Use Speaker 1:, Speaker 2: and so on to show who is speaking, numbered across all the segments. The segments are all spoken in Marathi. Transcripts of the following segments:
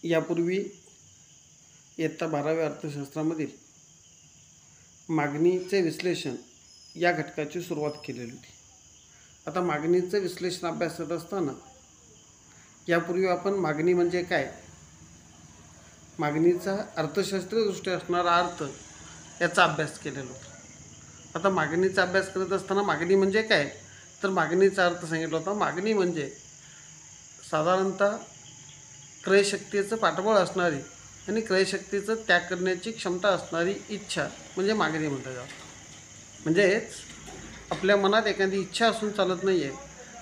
Speaker 1: यापूर्वी इयत्ता 12वी अर्थशास्त्रामधील मागणीचे विश्लेषण या घटकाची सुरुवात केलेली होती. आता मागणीचं विश्लेषण अभ्यास करत असताना यापूर्वी आपण मागणी म्हणजे काय, मागणीचा अर्थशास्त्रीयदृष्ट्या असणारा अर्थ याचा अभ्यास केलेला होता. आता मागणीचा अभ्यास करत असताना मागणी म्हणजे काय, तर मागणीचा अर्थ सांगितला होता. मागणी म्हणजे साधारणतः क्रयशक्तीचं पाठबळ असणारी आणि क्रयशक्तीचं त्याग करण्याची क्षमता असणारी इच्छा म्हणजे मागणी म्हणता जातं. म्हणजेच आपल्या मनात एखादी इच्छा असून चालत नाही आहे,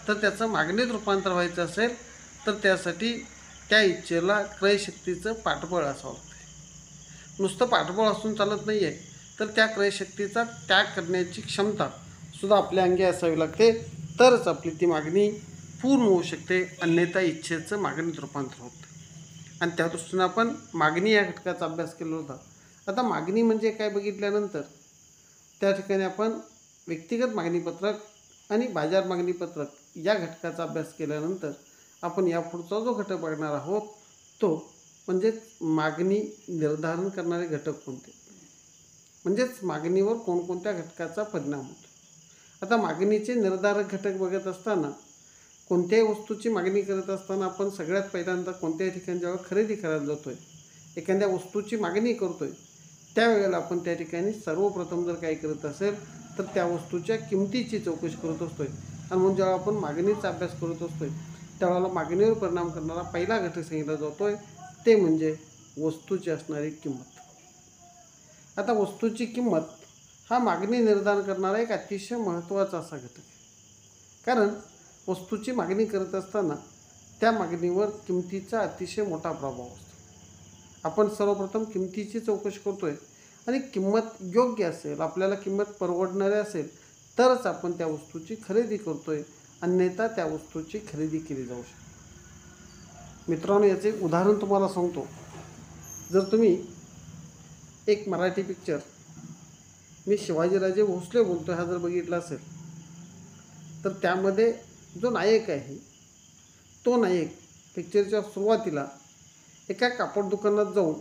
Speaker 1: तर त्याचं मागणीत रूपांतर व्हायचं असेल तर त्यासाठी त्या इच्छेला क्रयशक्तीचं पाठबळ असावं लागतं. नुसतं पाठबळ असून चालत नाही आहे, तर त्या क्रयशक्तीचा त्याग करण्याची क्षमता सुद्धा आपल्या अंगी असावी लागते, तरच आपली ती मागणी पूर्ण होऊ शकते. अन्यथा इच्छेचं मागणीत रूपांतर होतं. आणि त्या दृष्टीनं आपण मागणी या घटकाचा अभ्यास केला होता. आता मागणी म्हणजे काय बघितल्यानंतर त्या ठिकाणी आपण व्यक्तिगत मागणीपत्रक आणि बाजार मागणीपत्रक या घटकाचा अभ्यास केल्यानंतर आपण यापुढचा जो घटक बघणार आहोत तो म्हणजेच मागणी निर्धारण करणारे घटक कोणते, म्हणजेच मागणीवर कोणकोणत्या घटकाचा परिणाम होतो. आता मागणीचे निर्धारक घटक बघत असताना कोणत्याही वस्तूची मागणी करत असताना आपण सगळ्यात पहिल्यांदा कोणत्याही ठिकाणी जेव्हा खरेदी करायला जातो आहे, एखाद्या वस्तूची मागणी करतो आहे, त्यावेळेला आपण त्या ठिकाणी सर्वप्रथम जर काही करत असेल तर त्या वस्तूच्या किमतीची चौकशी करत असतो आहे. आणि म्हणून जेव्हा आपण मागणीचा अभ्यास करत असतो आहे त्यावेळेला मागणीवर परिणाम करणारा पहिला घटक सांगितला जातो आहे, ते म्हणजे वस्तूची असणारी किंमत. आता वस्तूची किंमत हा मागणी निर्धारण करणारा एक अतिशय महत्त्वाचा असा घटक आहे. कारण वस्तूची मागणी करत असताना त्या मागणीवर किमतीचा अतिशय मोठा प्रभाव असतो. आपण सर्वप्रथम किमतीची चौकशी करतो आहे आणि किंमत योग्य असेल, आपल्याला किंमत परवडणारी असेल तरच आपण त्या वस्तूची खरेदी करतो आहे, अन्यथा त्या वस्तूची खरेदी केली जाऊ शकते. मित्रांनो, याचे एक उदाहरण तुम्हाला सांगतो. जर तुम्ही एक मराठी पिक्चर मी शिवाजीराजे भोसले बोलतो हा जर बघितला असेल तर त्यामध्ये जो नायक आहे तो नायक पिक्चरच्या सुरुवातीला एका कापड दुकानात जाऊन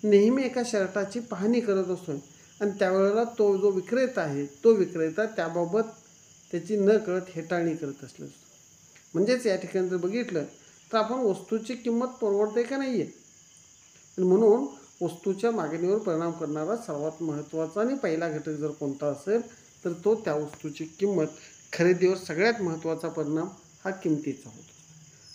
Speaker 1: नेहमी एका शर्टाची पाहणी करत असतो आणि त्यावेळेला तो जो विक्रेता आहे तो विक्रेता त्याबाबत त्याची न कळत हेटाळणी करत असले असतो. म्हणजेच या ठिकाणी जर बघितलं तर आपण वस्तूची किंमत परवडते का नाही आहे, आणि म्हणून वस्तूच्या मागणीवर परिणाम करणारा सर्वात महत्त्वाचा आणि पहिला घटक जर कोणता असेल तर तो त्या वस्तूची किंमत, खरेदीवर सगळ्यात महत्त्वाचा परिणाम हा किमतीचा होतो.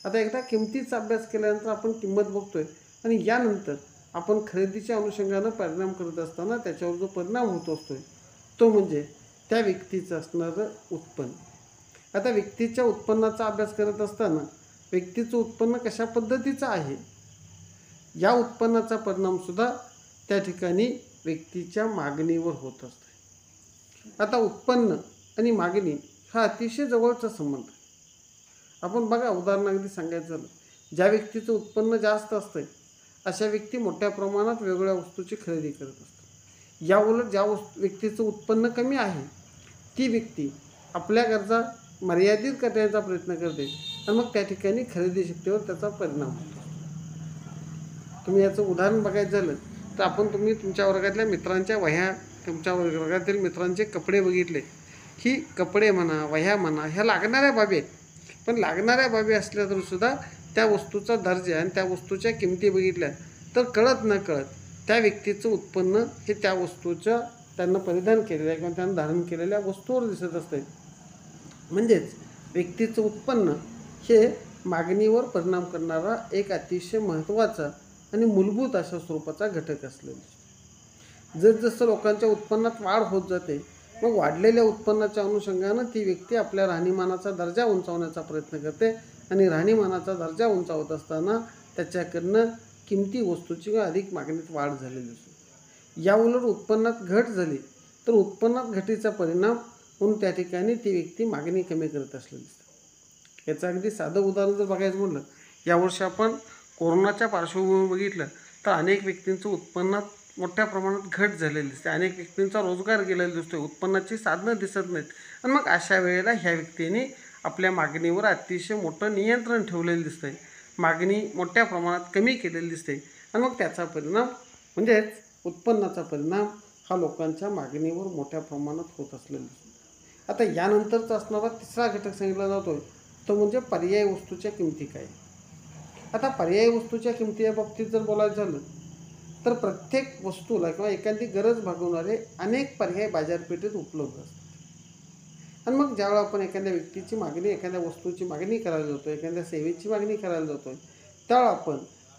Speaker 1: आता एकदा किमतीचा अभ्यास केल्यानंतर आपण किंमत बघतोय आणि यानंतर आपण खरेदीच्या अनुषंगानं परिणाम करत असताना त्याच्यावर जो परिणाम होत असतोय तो म्हणजे त्या व्यक्तीचं असणारं उत्पन्न. आता व्यक्तीच्या उत्पन्नाचा अभ्यास करत असताना व्यक्तीचं उत्पन्न कशा पद्धतीचं आहे या उत्पन्नाचा परिणामसुद्धा त्या ठिकाणी व्यक्तीच्या मागणीवर होत असते. आता उत्पन्न आणि मागणी हा अतिशय जवळचा संबंध आहे. आपण बघा, उदाहरण अगदी सांगायचं झालं, ज्या व्यक्तीचं उत्पन्न जास्त असतं अशा व्यक्ती मोठ्या प्रमाणात वेगवेगळ्या वस्तूची खरेदी करत असतात. या उलट ज्या व्यक्तीचं उत्पन्न कमी आहे ती व्यक्ती आपल्या गरजा मर्यादित करण्याचा प्रयत्न करते आणि मग त्या ठिकाणी खरेदी शक्तीवर त्याचा परिणाम होतो. तुम्ही याचं उदाहरण बघायचं झालं तर तुम्ही तुमच्या वर्गातल्या मित्रांच्या वह्या, तुमच्या वर्गातील मित्रांचे कपडे बघितले की कपडे म्हणा, वह्या म्हणा, ह्या लागणाऱ्या बाबी आहेत. पण लागणाऱ्या बाबी असल्या तरीसुद्धा त्या वस्तूचा दर्जा आणि त्या वस्तूच्या किमती बघितल्या तर कळत न कळत त्या व्यक्तीचं उत्पन्न हे त्या वस्तूच्या त्यांना परिधान केलेल्या किंवा त्यांना धारण केलेल्या वस्तूवर दिसत असते. म्हणजेच व्यक्तीचं उत्पन्न हे मागणीवर परिणाम करणारा एक अतिशय महत्त्वाचा आणि मूलभूत अशा स्वरूपाचा घटक असलेला. जसजसं लोकांच्या उत्पन्नात वाढ होत जाते मग वाढलेल्या उत्पन्नाच्या अनुषंगानं ती व्यक्ती आपल्या राहणीमानाचा दर्जा उंचावण्याचा प्रयत्न करते आणि राहणीमानाचा दर्जा उंचावत असताना त्याच्याकडनं किमती वस्तूची अधिक मागणीत वाढ झालेली असते. या उलट उत्पन्नात घट झाली तर उत्पन्नात घटीचा परिणाम म्हणून त्या ठिकाणी ती व्यक्ती मागणी कमी करत असलेली असते. याचं अगदी साधं उदाहरण जर बघायचं म्हटलं, यावर्षी आपण कोरोनाच्या पार्श्वभूमीवर बघितलं तर अनेक व्यक्तींचं उत्पन्नात मोठ्या प्रमाणात घट झालेली दिसते, अनेक व्यक्तींचा रोजगार गेलेला दिसतो, उत्पन्नाची साधनं दिसत नाहीत. आणि मग अशा वेळेला ह्या व्यक्तीने आपल्या मागणीवर अतिशय मोठं नियंत्रण ठेवलेलं दिसतं आहे. मागणी मोठ्या प्रमाणात कमी केलेली दिसते आणि मग त्याचा परिणाम म्हणजेच उत्पन्नाचा परिणाम हा लोकांच्या मागणीवर मोठ्या प्रमाणात होत असलेला दिसतो। आता यानंतरचा असणारा तिसरा घटक सांगितला जातो तो म्हणजे पर्यायी वस्तूच्या किमती काय। आता पर्यायी वस्तूच्या किमती या बाबतीत जर बोलायचं झालं तर प्रत्येक वस्तूला किंवा एखादी गरज भागवणारे अनेक पर्याय बाजारपेठेत उपलब्ध असतात। आणि मग ज्यावेळेला आपण एखाद्या व्यक्तीची मागणी, एखाद्या वस्तूची मागणी करायला जातो, एखाद्या सेवेची मागणी करायला जातो, त्यावेळेला आपण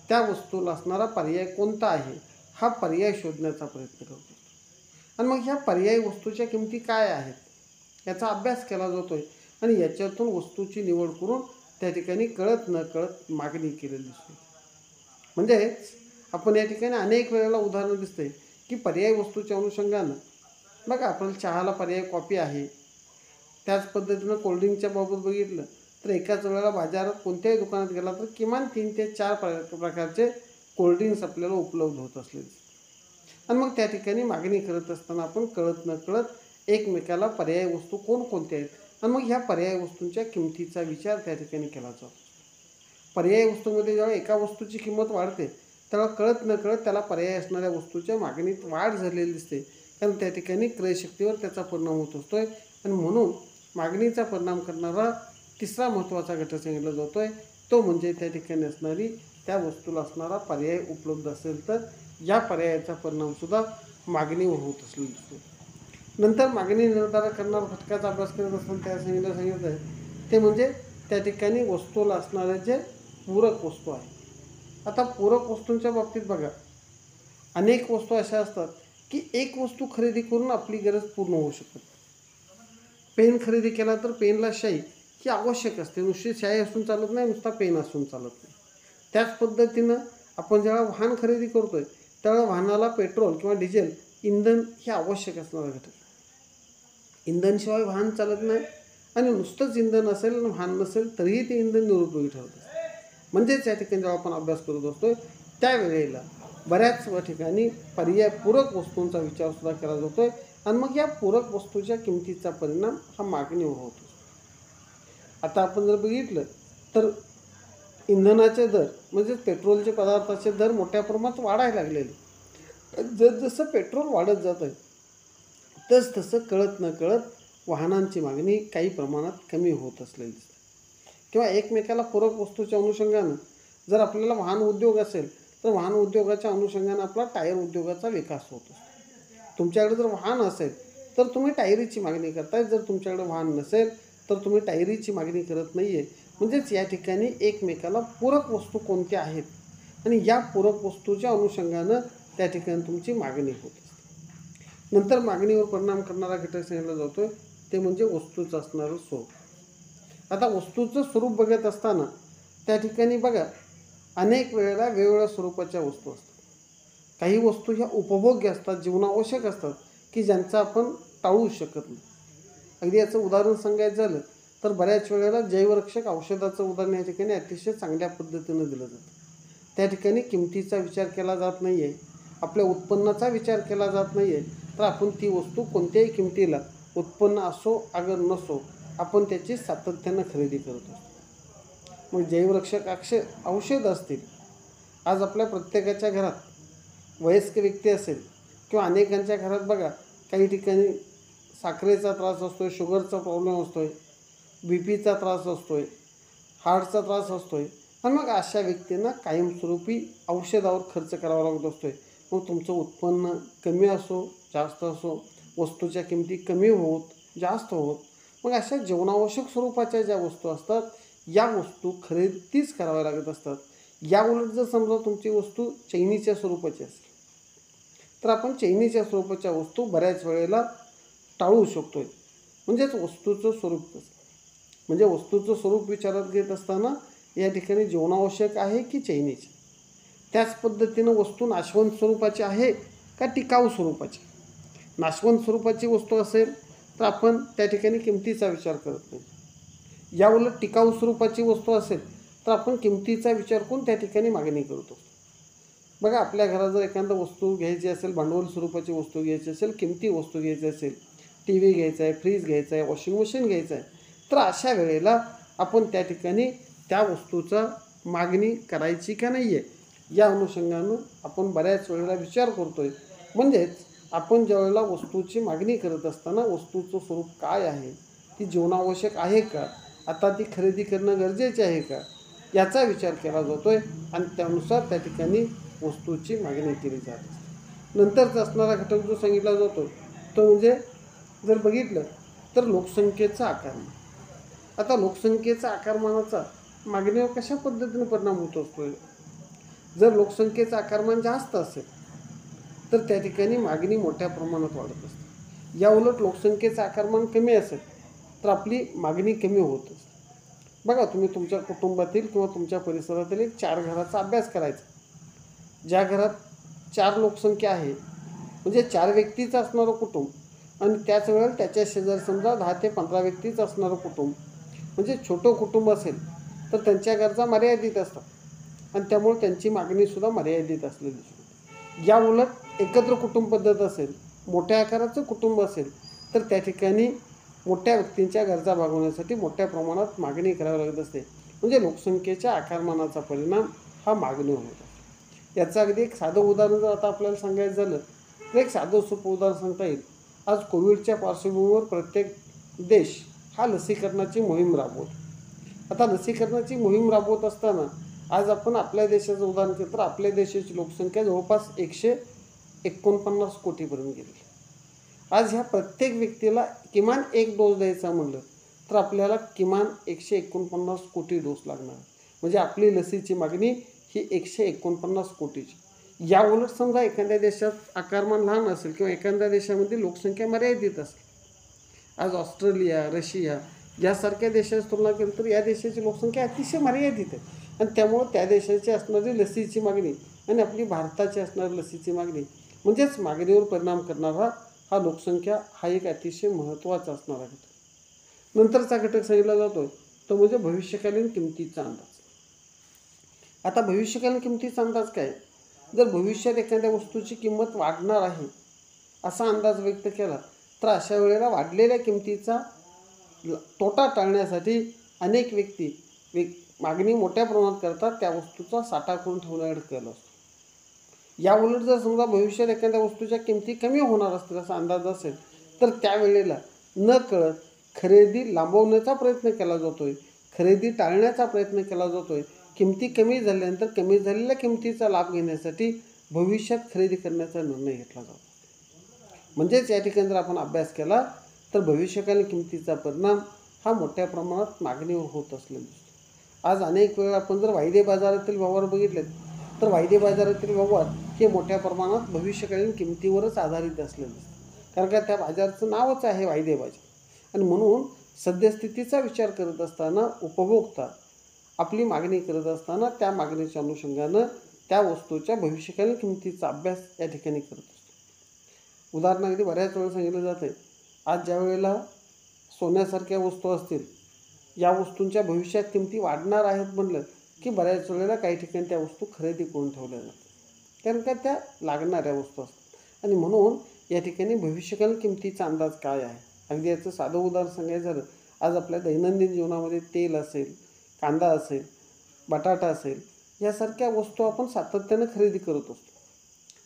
Speaker 1: त्या वस्तूला असणारा पर्याय कोणता आहे हा पर्याय शोधण्याचा प्रयत्न करतो। आणि मग ह्या पर्यायी वस्तूच्या किमती काय आहेत याचा अभ्यास केला जातो आणि याच्यातून वस्तूची निवड करून त्या ठिकाणी कळत न कळत मागणी केलेली दिसते। म्हणजेच आपण या ठिकाणी अनेक वेळेला उदाहरणं दिसते की पर्यायी वस्तूच्या अनुषंगानं बघा, आपण चहाला पर्याय कॉफी आहे, त्याच पद्धतीनं कोल्ड्रिंकच्या बाबत बघितलं तर एकाच वेळेला बाजारात कोणत्याही दुकानात गेला तर किमान 3 ते 4 प्रकारचे कोल्ड्रिंक्स आपल्याला उपलब्ध होत असले आणि मग त्या ठिकाणी मागणी करत असताना आपण कळत न कळत एकमेकाला पर्यायी वस्तू कोणकोणत्या आहेत आणि मग ह्या पर्यायी वस्तूंच्या किमतीचा विचार त्या ठिकाणी केला जातो। पर्यायी वस्तूमध्ये जेव्हा एका वस्तूची किंमत वाढते तेव्हा कळत न कळत त्याला पर्याय असणाऱ्या वस्तूच्या मागणीत वाढ झालेली दिसते, कारण त्या ठिकाणी क्रयशक्तीवर त्याचा परिणाम होत असतो आणि म्हणून मागणीचा परिणाम करणारा तिसरा महत्त्वाचा घटक सांगितला जातो आहे तो म्हणजे त्या ठिकाणी असणारी त्या वस्तूला असणारा पर्याय उपलब्ध असेल तर या पर्यायाचा परिणामसुद्धा मागणीवर होत असलेला दिसतो। नंतर मागणी निर्धारण करणारा घटकाचा अभ्यास करत असताना त्या सांगितलं आहे ते म्हणजे त्या ठिकाणी वस्तूला असणारे जे पूरक वस्तू आहे। आता पूरक वस्तूंच्या बाबतीत बघा, अनेक वस्तू अशा असतात की एक वस्तू खरेदी करून आपली गरज पूर्ण होऊ शकत। पेन खरेदी केला तर पेनला शाई ही आवश्यक असते, नुसती शाई असून चालत नाही, नुसता पेन असून चालत नाही। त्याच पद्धतीनं आपण जेव्हा वाहन खरेदी करतोय त्यावेळेला वाहनाला पेट्रोल किंवा डिझेल इंधन हे आवश्यक असणारं घटक, इंधनशिवाय वाहन चालत नाही आणि नुसतंच इंधन असेल आणि वाहन नसेल तरीही ते इंधन निरुपयोगी ठरत असते। म्हणजेच या ठिकाणी जेव्हा आपण अभ्यास करत असतो त्यावेळेला बऱ्याच ठिकाणी पर्याय पूरक वस्तूंचा विचारसुद्धा केला जातो आणि मग या पूरक वस्तूच्या किमतीचा परिणाम हा मागणीवर होतो। आता आपण जर बघितलं तर इंधनाचे दर म्हणजेच पेट्रोलचे पदार्थाचे दर मोठ्या प्रमाणात वाढायला लागलेले, जसं पेट्रोल वाढत जात आहे तसं कळत न कळत वाहनांची मागणी काही प्रमाणात कमी होत असलेली दिसते। किंवा एकमेकाला पूरक वस्तूच्या अनुषंगानं जर आपल्याला वाहन उद्योग असेल तर वाहन उद्योगाच्या अनुषंगानं आपला टायर उद्योगाचा विकास होतो। तुमच्याकडे जर वाहन असेल तर तुम्ही टायरीची मागणी करताय, जर तुमच्याकडे वाहन नसेल तर तुम्ही टायरीची मागणी करत नाही आहे। म्हणजेच या ठिकाणी एकमेकाला पूरक वस्तू कोणत्या आहेत आणि या पूरक वस्तूच्या अनुषंगानं त्या ठिकाणी तुमची मागणी होत असते। नंतर मागणीवर परिणाम करणारा घटक सांगितला जातो ते म्हणजे वस्तूचं असणारं स्वरूप। आता वस्तूचं स्वरूप बघत असताना त्या ठिकाणी बघा, अनेक वेळेला वेगवेगळ्या स्वरूपाच्या वस्तू असतात। काही वस्तू ह्या उपभोग्य असतात, जीवनावश्यक असतात की ज्यांचं आपण टाळू शकत नाही। अगदी याचं उदाहरण सांगायचं झालं तर बऱ्याच वेळेला जैवरक्षक औषधाचं उदाहरण या ठिकाणी अतिशय चांगल्या पद्धतीनं दिलं जातं। त्या ठिकाणी किमतीचा विचार केला जात नाही आहे, आपल्या उत्पन्नाचा विचार केला जात नाही आहे, तर आपण ती वस्तू कोणत्याही किमतीला उत्पन्न असो अगर नसो आपण त्याची सातत्यानं खरेदी करत असतो। मग जैवरक्षक औषध असतील, आज आपल्या प्रत्येकाच्या घरात वयस्क व्यक्ती असेल किंवा अनेकांच्या घरात बघा काही ठिकाणी साखरेचा त्रास असतो आहे, शुगरचा प्रॉब्लेम असतो आहे, बीपीचा त्रास असतो आहे, हार्टचा त्रास असतो आहे आणि मग अशा व्यक्तींना कायमस्वरूपी औषधावर खर्च करावा लागत असतो आहे। मग तुमचं उत्पन्न कमी असो जास्त असो, वस्तूच्या किमती कमी होत जास्त होत, मग अशा जीवनावश्यक स्वरूपाच्या ज्या वस्तू असतात या वस्तू खरेदीच कराव्या लागत असतात। या उलट जर समजा तुमची वस्तू चैनीच्या स्वरूपाची असेल तर आपण चैनीच्या स्वरूपाच्या वस्तू बऱ्याच वेळेला टाळू शकतो आहे। म्हणजेच वस्तूचं स्वरूप कसं, म्हणजे वस्तूचं स्वरूप विचारात घेत असताना या ठिकाणी जीवनावश्यक आहे की चैनीचे, त्याच पद्धतीनं वस्तू नाशवंत स्वरूपाची आहे का टिकाऊ स्वरूपाची। नाशवंत स्वरूपाची वस्तू असेल तर आपण त्या ठिकाणी किमतीचा विचार करत नाही, या उलट टिकाऊ स्वरूपाची वस्तू असेल तर आपण किमतीचा विचार करून त्या ठिकाणी मागणी करतो। बघा, आपल्या घरात जर एखादं वस्तू घ्यायची असेल, भांडवल स्वरूपाची वस्तू घ्यायची असेल, किमती वस्तू घ्यायची असेल, टी व्ही घ्यायचा आहे, फ्रीज घ्यायचा आहे, वॉशिंग मशीन घ्यायचं आहे, तर अशा वेळेला आपण त्या ठिकाणी त्या वस्तूचा मागणी करायची का नाही आहे या अनुषंगानं आपण बऱ्याच वेळेला विचार करतो आहे. म्हणजेच आपण ज्यावेळेला वस्तूची मागणी करत असताना वस्तूचं स्वरूप काय आहे, ती जीवनावश्यक आहे का, आता ती खरेदी करणं गरजेचे आहे का, याचा विचार केला जातो आहे आणि त्यानुसार त्या ठिकाणी वस्तूची मागणी केली जाते. नंतरचा असणारा घटक जो सांगितला जातो तो म्हणजे जर बघितलं तर लोकसंख्येचा आकारमान. आता लोकसंख्येचा आकारमानाचा मागणीवर कशा पद्धतीने परिणाम होत असतो. जर लोकसंख्येचं आकारमान जास्त असेल तर त्या ठिकाणी मागणी मोठ्या प्रमाणात वाढत असते. या उलट लोकसंख्येचं आकारमान कमी असेल तर आपली मागणी कमी होत असते. बघा, तुम्ही तुमच्या कुटुंबातील किंवा तुमच्या परिसरातील एक 4 घराचा अभ्यास करायचा. ज्या घरात 4 लोकसंख्या आहे म्हणजे 4 व्यक्तीचं असणारं कुटुंब आणि त्याच वेळेला त्याच्या शेजारी समजा 10 ते 15 व्यक्तीचं असणारं कुटुंब म्हणजे छोटं कुटुंब असेल तर त्यांच्या गरजा मर्यादित असतात आणि त्यामुळे त्यांची मागणीसुद्धा मर्यादित असलेली दिसते. या उलट एकत्र कुटुंब पद्धत असेल, मोठ्या आकाराचं कुटुंब असेल तर त्या ठिकाणी मोठ्या व्यक्तींच्या गरजा भागवण्यासाठी मोठ्या प्रमाणात मागणी करावी लागत असते. म्हणजे लोकसंख्येच्या आकारमानाचा परिणाम हा मागणीवर होतो. याचं अगदी एक साधं उदाहरण जर आता आपल्याला सांगायचं झालं तर एक साधं सोपं उदाहरण सांगता येईल. आज कोविडच्या पार्श्वभूमीवर प्रत्येक देश हा लसीकरणाची मोहीम राबवतो. आता लसीकरणाची मोहीम राबवत असताना आज आपण आपल्या देशाचं उदाहरण केलं तर आपल्या देशाची लोकसंख्या जवळपास 149 कोटीपर्यंत गेली. आज ह्या प्रत्येक व्यक्तीला किमान एक डोस द्यायचा म्हणलं तर आपल्याला किमान 149 कोटी डोस लागणार. म्हणजे आपली लसीची मागणी ही 149 कोटीची. या उलट समजा एखाद्या देशात आकारमान लहान असेल किंवा एखाद्या देशामध्ये लोकसंख्या मर्यादित असेल. आज ऑस्ट्रेलिया, रशिया यासारख्या देशाची तुलना केली तर या देशाची लोकसंख्या अतिशय मर्यादित आहे आणि त्यामुळं त्या देशाची असणारी लसीची मागणी आणि आपली भारताची असणारी लसीची मागणी म्हणजेच मागणीवर परिणाम करणारा हा लोकसंख्या हा एक अतिशय महत्त्वाचा असणारा घटक. नंतरचा घटक सांगितला जातो तो म्हणजे भविष्यकालीन किमतीचा अंदाज. आता भविष्यकालीन किमतीचा अंदाज काय? जर भविष्यात एखाद्या वस्तूची किंमत वाढणार आहे असा अंदाज व्यक्त केला तर अशा वेळेला वाढलेल्या किमतीचा तोटा टाळण्यासाठी अनेक व्यक्ती मागणी मोठ्या प्रमाणात करतात, त्या वस्तूचा साठा करून ठेवण्याकडे कल असतो. या उलट जर समजा भविष्यात एखाद्या वस्तूच्या किमती कमी होणार असतील असा अंदाज असेल तर त्यावेळेला न कळत खरेदी लांबवण्याचा प्रयत्न केला जातोय, खरेदी टाळण्याचा प्रयत्न केला जातोय. किमती कमी झाल्यानंतर कमी झालेल्या किमतीचा लाभ घेण्यासाठी भविष्यात खरेदी करण्याचा निर्णय घेतला जातो. म्हणजेच या ठिकाणी जर आपण अभ्यास केला तर भविष्यकालीन किमतीचा परिणाम हा मोठ्या प्रमाणात मागणीवर होत असलेला दिसतो. आज अनेक वेळा आपण जर वायदे बाजारातील व्यवहार बघितलेत तर वायदे बाजारातील व्यवहार हे मोठ्या प्रमाणात भविष्यकालीन किमतीवरच आधारित असलेले असतात. कारण का त्या बाजाराचं नावच आहे वायदे बाजार आणि म्हणून सद्यस्थितीचा विचार करत असताना उपभोक्ता आपली मागणी करत असताना त्या मागणीच्या अनुषंगानं त्या वस्तूच्या भविष्यकालीन किमतीचा अभ्यास या ठिकाणी करत असतो. उदाहरण अगदी बऱ्याच वेळा सांगितलं जातं आहे, आज ज्या वेळेला सोन्यासारख्या वस्तू असतील या वस्तूंच्या भविष्यात किमती वाढणार आहेत म्हणलं की बऱ्याच वेळेला काही ठिकाणी त्या वस्तू खरेदी करून ठेवल्या जातात कारण का त्या लागणाऱ्या वस्तू असतात. आणि म्हणून या ठिकाणी भविष्यकालीन किमतीचा अंदाज काय आहे. अगदी याचं साधं उदाहरण सांगायचं झालं, आज आपल्या दैनंदिन जीवनामध्ये तेल असेल, कांदा असेल, बटाटा असेल यासारख्या वस्तू आपण सातत्यानं खरेदी करत असतो.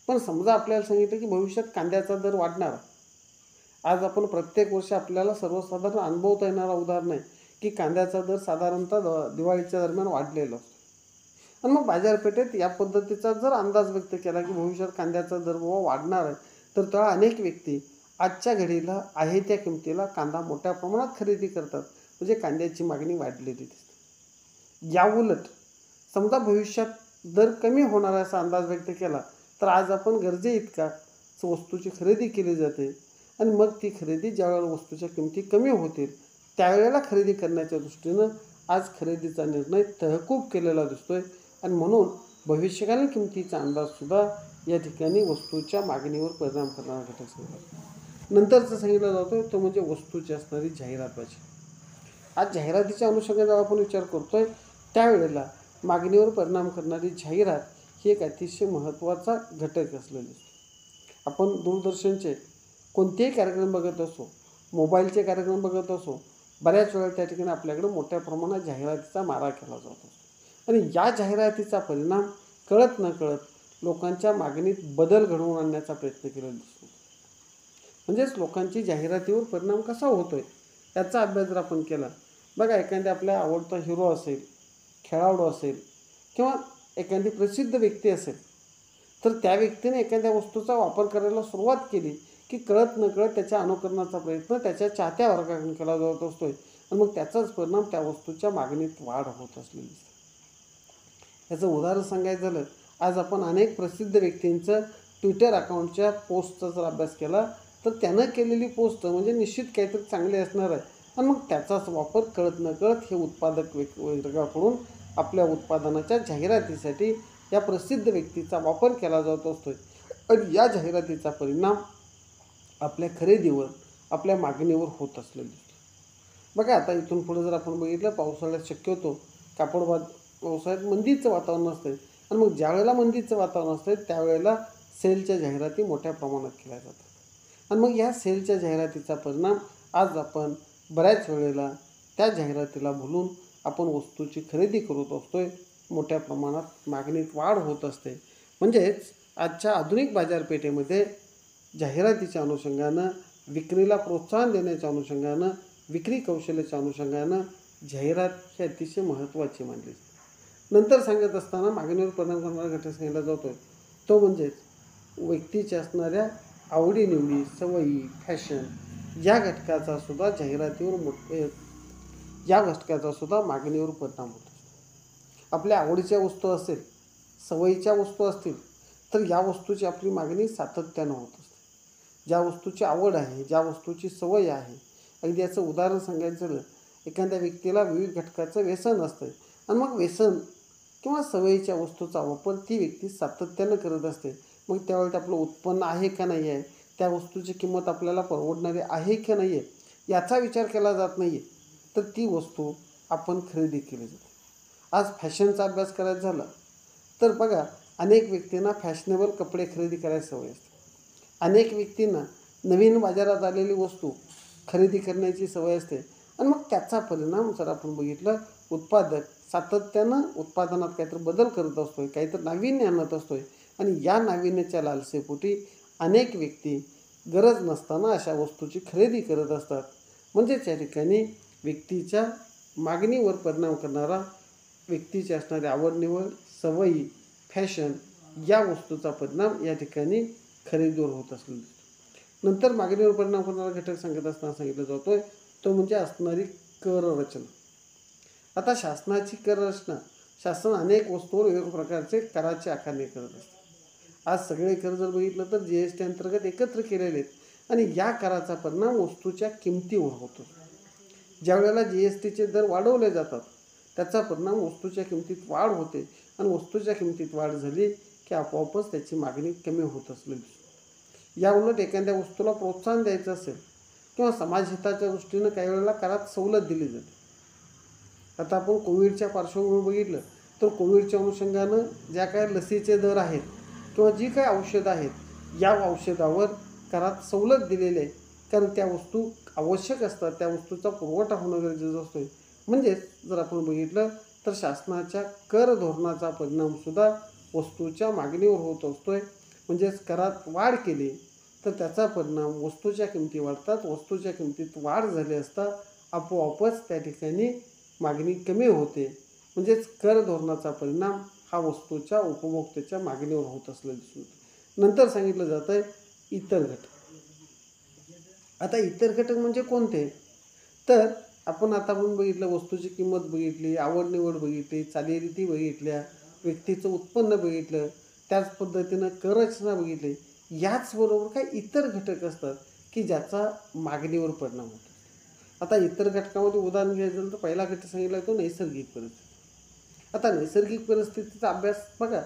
Speaker 1: पण समजा आपल्याला सांगितलं की भविष्यात कांद्याचा दर वाढणार. आज आपण प्रत्येक वर्षी आपल्याला सर्वसाधारण अनुभवता येणारा उदाहरण आहे की कांद्याचा दर साधारणतः दिवाळीच्या दरम्यान वाढलेला असतो. आणि मग बाजारपेठेत या पद्धतीचा जर अंदाज व्यक्त केला की भविष्यात कांद्याचा दर वाढणार आहे तर त्या अनेक व्यक्ती आजच्या घडीला आहे त्या किमतीला कांदा मोठ्या प्रमाणात खरेदी करतात. म्हणजे कांद्याची मागणी वाढलेली दिसते. या उलट समजा भविष्यात दर कमी होणार असा अंदाज व्यक्त केला तर आज आपण गरजे इतका वस्तूची खरेदी केली जाते आणि मग ती खरेदी ज्यावेळेला वस्तूच्या किमती कमी होतील त्यावेळेला खरेदी करण्याच्या दृष्टीनं आज खरेदीचा निर्णय तहकूब केलेला दिसतोय आणि म्हणून भविष्यकालीन किमतीचा अंदाजसुद्धा या ठिकाणी वस्तूच्या मागणीवर परिणाम करणारा घटक सांगितला. नंतरचं सांगितलं जातो तो म्हणजे वस्तूची असणारी जाहिरातबाजी. आज जाहिरातीच्या अनुषंगाने आपण विचार करतोय त्यावेळेला मागणीवर परिणाम करणारी जाहिरात ही एक अतिशय महत्त्वाचा घटक असलेला दिसतो. आपण दूरदर्शनचे कोणतेही कार्यक्रम बघत असो, मोबाईलचे कार्यक्रम बघत असो, बऱ्याच वेळा त्या ठिकाणी आपल्याकडे मोठ्या प्रमाणात जाहिरातीचा मारा केला जातो. आणि या जाहिरातीचा परिणाम कळत नकळत लोकांच्या मागणीत बदल घडवून आणण्याचा प्रयत्न केला दिसतो. म्हणजेच लोकांची जाहिरातीवर परिणाम कसा होतोय याचा अभ्यास जर आपण केला, बघा एखाद्या आपल्या आवडता हिरो असेल, खेळाडू असेल किंवा एखादी प्रसिद्ध व्यक्ती असेल, तर त्या व्यक्तीने एखाद्या वस्तूचा वापर करायला सुरुवात केली की कळत नकळत त्याच्या अनुकरणाचा प्रयत्न त्याच्या चाहत्या वर्गाकडून केला जात असतोय आणि मग त्याचाच परिणाम त्या वस्तूच्या मागणीत वाढ होत असलेली दिसते. याचं उदाहरण सांगायचं झालं, आज आपण अनेक प्रसिद्ध व्यक्तींचं ट्विटर अकाउंटच्या पोस्टचा जर अभ्यास केला तर त्यानं केलेली पोस्ट म्हणजे निश्चित काहीतरी चांगली असणार आहे आणि मग त्याचाच वापर कळत नकळत हे उत्पादक वर्गाकडून आपल्या उत्पादनाच्या जाहिरातीसाठी या प्रसिद्ध व्यक्तीचा वापर केला जात असतोय आणि या जाहिरातीचा परिणाम आपल्या खरेदीवर, आपल्या मागणीवर होत असलेला दिसतो. बघा आता इथून पुढे जर आपण बघितलं, पावसाळ्यात शक्यतो कापड व्यवसायात मंदीचं वातावरण असतं आणि मग ज्या वेळेला मंदीचं वातावरण असतं त्यावेळेला सेलच्या जाहिराती मोठ्या प्रमाणात केल्या जातात आणि मग या सेलच्या जाहिरातीचा परिणाम आज आपण बऱ्याच वेळेला त्या जाहिरातीला भुलून आपण वस्तूची खरेदी करत असतोय. मोठ्या प्रमाणात मागणीत वाढ होत असते. म्हणजेच आजच्या आधुनिक बाजारपेठेमध्ये जाहिरातीच्या अनुषंगानं, विक्रीला प्रोत्साहन देण्याच्या अनुषंगानं, विक्री कौशल्याच्या अनुषंगानं जाहिरात ही अतिशय महत्त्वाची मानली जाते. नंतर सांगत असताना मागणीवर परिणाम करणारा घटक सांगितला जातो तो म्हणजेच व्यक्तीच्या असणाऱ्या आवडीनिवडी, सवयी, फॅशन या घटकाचा सुद्धा मागणीवर परिणाम होतो. आपल्या आवडीच्या वस्तू असेल, सवयीच्या वस्तू असतील तर या वस्तूची आपली मागणी सातत्यानं होत असते. ज्या वस्तूची आवड आहे, ज्या वस्तूची सवय आहे, अगदी याचं उदाहरण सांगायचं झालं, एखाद्या व्यक्तीला विविध घटकाचं व्यसन असतं आणि मग व्यसन किंवा सवयीच्या वस्तूचा वापर ती व्यक्ती सातत्यानं करत असते. मग त्यावेळी आपलं उत्पन्न आहे का नाही आहे, त्या वस्तूची किंमत आपल्याला परवडणारी आहे की नाही आहे याचा विचार केला जात नाही आहे, तर ती वस्तू आपण खरेदी केली जाते. आज फॅशनचा अभ्यास करायचा झाला तर बघा, अनेक व्यक्तींना फॅशनेबल कपडे खरेदी करायची सवय असते. अनेक व्यक्तींना नवीन बाजारात आलेली वस्तू खरेदी करण्याची सवय असते आणि मग त्याचा परिणाम जर आपण बघितलं, उत्पादक सातत्यानं उत्पादनात काहीतरी बदल करत असतोय, काहीतरी नाविन्य आणत असतोय आणि या नाविन्याच्या लालसेपोटी अनेक व्यक्ती गरज नसताना अशा वस्तूची खरेदी करत असतात. म्हणजेच या ठिकाणी व्यक्तीच्या मागणीवर परिणाम करणारा, व्यक्तीची असणारी आवड-निवड, सवयी, फॅशन या वस्तूचा परिणाम या ठिकाणी खरेदीवर होत असलेला दिसतो. नंतर मागणीवर परिणाम करणारा घटक सांगत असताना सांगितलं जातोय तो म्हणजे असणारी कर रचना. आता शासनाची कर रचना, शासन अनेक वस्तूवर वेगवेगळ्या प्रकारचे कराची आकारणी करत असते. आज सगळे कर जर बघितलं तर GST अंतर्गत एकत्र केलेले आहेत आणि या कराचा परिणाम वस्तूच्या किमतीवर होतो. ज्या वेळेला GSTचे दर वाढवले जातात त्याचा परिणाम वस्तूच्या किमतीत वाढ होते आणि वस्तूच्या किमतीत वाढ झाली की आपोआपच त्याची मागणी कमी होत असलेली दिसते. या उलट एखाद्या वस्तूला प्रोत्साहन द्यायचं असेल किंवा समाजहिताच्या दृष्टीनं काही वेळेला करात सवलत दिली जाते. आता आपण कोविडच्या पार्श्वभूमीवर बघितलं तर कोविडच्या अनुषंगानं ज्या काही लसीचे दर आहेत किंवा जी काही औषधं आहेत, या औषधावर करात सवलत दिलेली आहे, कारण त्या वस्तू आवश्यक असतात, त्या वस्तूचा पुरवठा होणं गरजेचं असतो. म्हणजेच जर आपण बघितलं तर शासनाच्या कर धोरणाचा परिणामसुद्धा वस्तूच्या मागणीवर होत असतोय. म्हणजेच करात वाढ केली तर त्याचा परिणाम वस्तूच्या किमती वाढतात, वस्तूच्या किमतीत वाढ झाली असता आपोआपच त्या ठिकाणी मागणी कमी होते. म्हणजेच कर धोरणाचा परिणाम हा वस्तूच्या उपभोक्त्याच्या मागणीवर होत असलेला दिसून येतो. नंतर सांगितलं जातं आहे इतर घटक. आता इतर घटक म्हणजे कोणते, तर आपण बघितलं, वस्तूची किंमत बघितली, आवड निवड बघितली, चालीरीती बघितल्या, व्यक्तीचं उत्पन्न बघितलं, त्याच पद्धतीनं कर रचना बघितली. याचबरोबर काही इतर घटक असतात की ज्याचा मागणीवर परिणाम होतो. आता इतर घटकामध्ये उदाहरण घ्यायचं तर पहिला घटक सांगितला तो नैसर्गिक परिस्थिती. आता नैसर्गिक परिस्थितीचा अभ्यास बघा,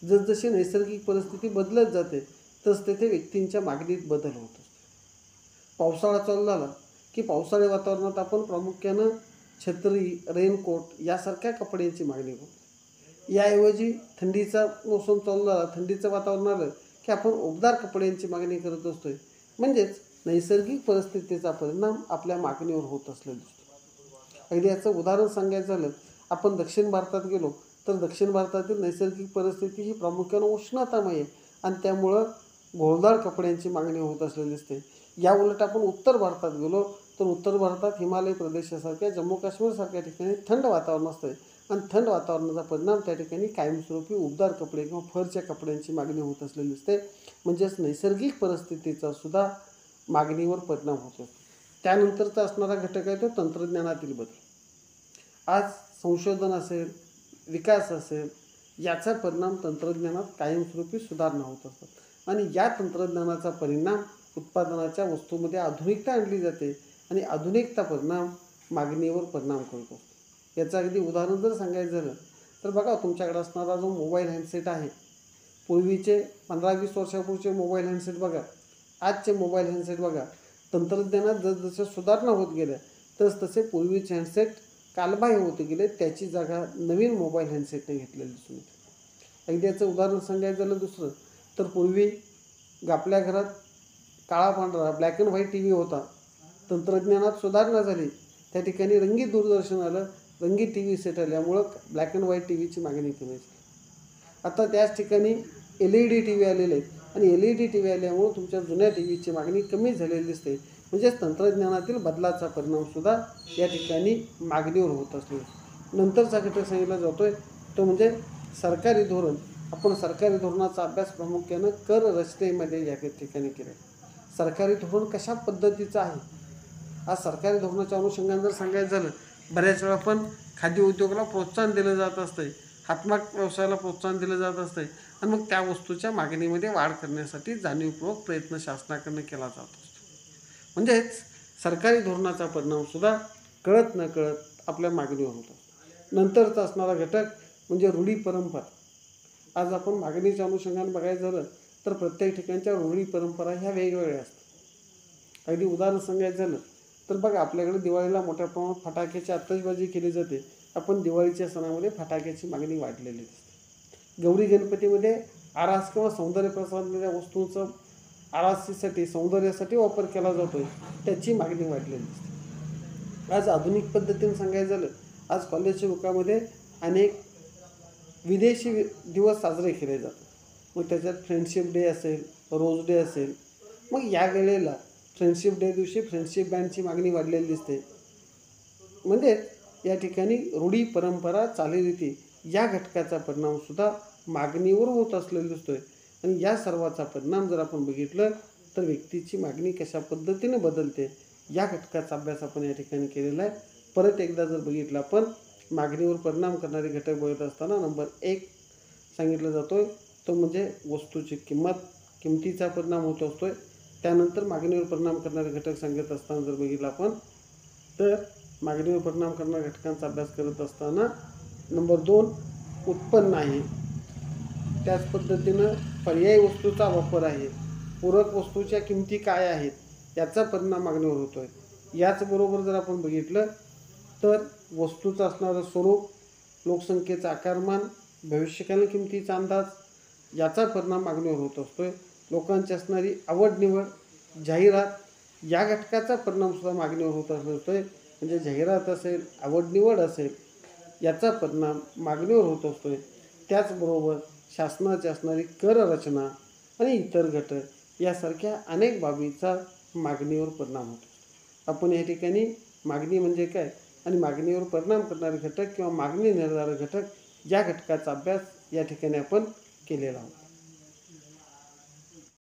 Speaker 1: जसजशी नैसर्गिक परिस्थिती बदलत जाते तस तेथे व्यक्तींच्या मागणीत बदल होत असतो. पावसाळा चालू झाला की पावसाळी वातावरणात आपण प्रामुख्यानं छत्री, रेनकोट यासारख्या कपड्यांची मागणी करतो. याऐवजी थंडीचा मोसम चालू झाला, थंडीचं वातावरण आलं की आपण उबदार कपड्यांची मागणी करत असतोय. म्हणजेच नैसर्गिक परिस्थितीचा परिणाम आपल्या मागणीवर होत असलेला दिसतो. अगदी याचं उदाहरण सांगायचं झालं, आपण दक्षिण भारतात गेलो तर दक्षिण भारतातील नैसर्गिक परिस्थिती ही प्रामुख्याने उष्णतामय आहे आणि त्यामुळं घोळदार कपड्यांची मागणी होत असलेली दिसते. या उलट आपण उत्तर भारतात गेलो तर उत्तर भारतात हिमालय प्रदेशासारख्या जम्मू काश्मीरसारख्या ठिकाणी थंड वातावरण असतं आणि थंड वातावरणाचा परिणाम त्या ठिकाणी कायमस्वरूपी उबदार कपडे किंवा फरच्या कपड्यांची मागणी होत असलेली दिसते. म्हणजेच नैसर्गिक परिस्थितीचा सुद्धा मागणीवर परिणाम होतो. त्यानंतरचा असणारा घटक आहे तो तंत्रज्ञानातील बदल. आज संशोधन असेल, विकास असेल, याचा परिणाम तंत्रज्ञानात कायमस्वरूपी सुधारणा होत असतात आणि या तंत्रज्ञानाचा परिणाम उत्पादनाच्या वस्तूमध्ये आधुनिकता आणली जाते आणि आधुनिकता परिणाम मागणीवर परिणाम करतो. याचं अगदी उदाहरण जर सांगायचं झालं तर बघा, तुमच्याकडे असणारा जो मोबाईल हँडसेट आहे, पूर्वीचे 15-20 वर्षापूर्वीचे मोबाईल हँडसेट बघा, आजचे मोबाईल हँडसेट बघा, तंत्रज्ञानात जसजशा सुधारणा होत गेल्या तसतसे पूर्वीचे हँडसेट कालबाह्य होत गेले, त्याची जागा नवीन मोबाईल हँडसेटने घेतलेली दिसून येते. अगदी याचं उदाहरण सांगायचं झालं दुसरं तर पूर्वी आपल्या घरात काळा पांढरा black and white T V होता. तंत्रज्ञानात सुधारणा झाली, त्या ठिकाणी रंगीत दूरदर्शन आलं, रंगीत टी व्ही सेट आल्यामुळं ब्लॅक अँड व्हाईट टी व्हीची मागणी कमी झाली. आता त्याच ठिकाणी LED टी व्ही आलेले आहेत आणि LED टी व्ही आल्यामुळं तुमच्या जुन्या टी व्हीची मागणी कमी झालेली दिसते. म्हणजेच तंत्रज्ञानातील बदलाचा परिणामसुद्धा या ठिकाणी मागणीवर होत असतो. नंतरचा घटक सांगितला जातो आहे तो म्हणजे सरकारी धोरण. आपण सरकारी धोरणाचा अभ्यास प्रामुख्यानं कर रचनेमध्ये या ठिकाणी केला. सरकारी धोरण कशा पद्धतीचं आहे, आज सरकारी धोरणाच्या अनुषंगाने जर सांगायचं झालं, बऱ्याच वेळा पण खाद्य उद्योगाला प्रोत्साहन दिलं जात असतं, हातमाग व्यवसायाला प्रोत्साहन दिलं जात असतं आणि मग त्या वस्तूच्या मागणीमध्ये वाढ करण्यासाठी जाणीवपूर्वक प्रयत्न शासनाकडून केला जात असतो. म्हणजेच सरकारी धोरणाचा परिणामसुद्धा कळत न कळत आपल्या मागणीवर होतो. नंतरचा असणारा घटक म्हणजे रूढी परंपरा. आज आपण मागणीच्या अनुषंगाने बघायचं झालं तर प्रत्येक ठिकाणच्या रूढी परंपरा ह्या वेगवेगळ्या असतात. अगदी उदाहरण सांगायचं झालं तर बघा, आपल्याकडे दिवाळीला मोठ्या प्रमाणात फटाक्याची आतषबाजी केली जाते. आपण दिवाळीच्या सणामध्ये फटाक्याची मागणी वाढलेली असते. गौरी गणपतीमध्ये आरास किंवा सौंदर्य प्रसाधनाच्या वस्तूंचं आरासीसाठी सौंदर्यासाठी वापर केला जातो, त्याची मागणी वाढलेली असते. आज आधुनिक पद्धतीने सांगायचं झालं, आज कॉलेजच्या युगामध्ये अनेक विदेशी दिवस साजरे केले जातात. मग त्याच्यात फ्रेंडशिप डे असेल, रोज डे असेल, मग या वेळेला फ्रेंडशिप डे दिवशी फ्रेंडशिप बँडची मागणी वाढलेली दिसते. म्हणजे या ठिकाणी रूढी परंपरा चालीरीती या घटकाचा परिणामसुद्धा मागणीवर होत असलेला दिसतो आहे आणि या सर्वाचा परिणाम जर आपण बघितलं तर व्यक्तीची मागणी कशा पद्धतीने बदलते या घटकाचा अभ्यास आपण या ठिकाणी केलेला आहे. परत एकदा जर बघितलं आपण मागणीवर परिणाम करणारे घटक बघत असताना नंबर 1 सांगितलं जातो आहे तो म्हणजे वस्तूची किंमत, किमतीचा परिणाम होत असतो आहे. त्यानंतर मागणीवर परिणाम करणारे घटक सांगत असताना जर बघितलं आपण तर मागणीवर परिणाम करणाऱ्या घटकांचा अभ्यास करत असताना नंबर 2 उत्पन्न आहे. त्याच पद्धतीनं पर्यायी वस्तूचा वापर आहे, पूरक वस्तूच्या किमती काय आहेत याचा परिणाम मागणीवर होतो आहे. याचबरोबर जर आपण बघितलं तर वस्तूचं असणारं स्वरूप, लोकसंख्येचं आकारमान, भविष्यकालीन किमतीचा अंदाज याचा परिणाम मागणीवर होत असतो आहे. लोकांची असणारी आवड निवड, जाहिरात या घटकाचा परिणामसुद्धा मागणीवर होत असतो आहे. म्हणजे जाहिरात असेल, आवड निवड असेल, याचा परिणाम मागणीवर होत असतो आहे. त्याचबरोबर शासनाची असणारी कर रचना आणि इतर घटक यासारख्या अनेक बाबींचा मागणीवर परिणाम होतो. आपण या ठिकाणी मागणी म्हणजे काय आणि मागणीवर परिणाम करणारे घटक किंवा मागणी निर्धारक घटक या घटकाचा अभ्यास या ठिकाणी आपण केलेला आहोत.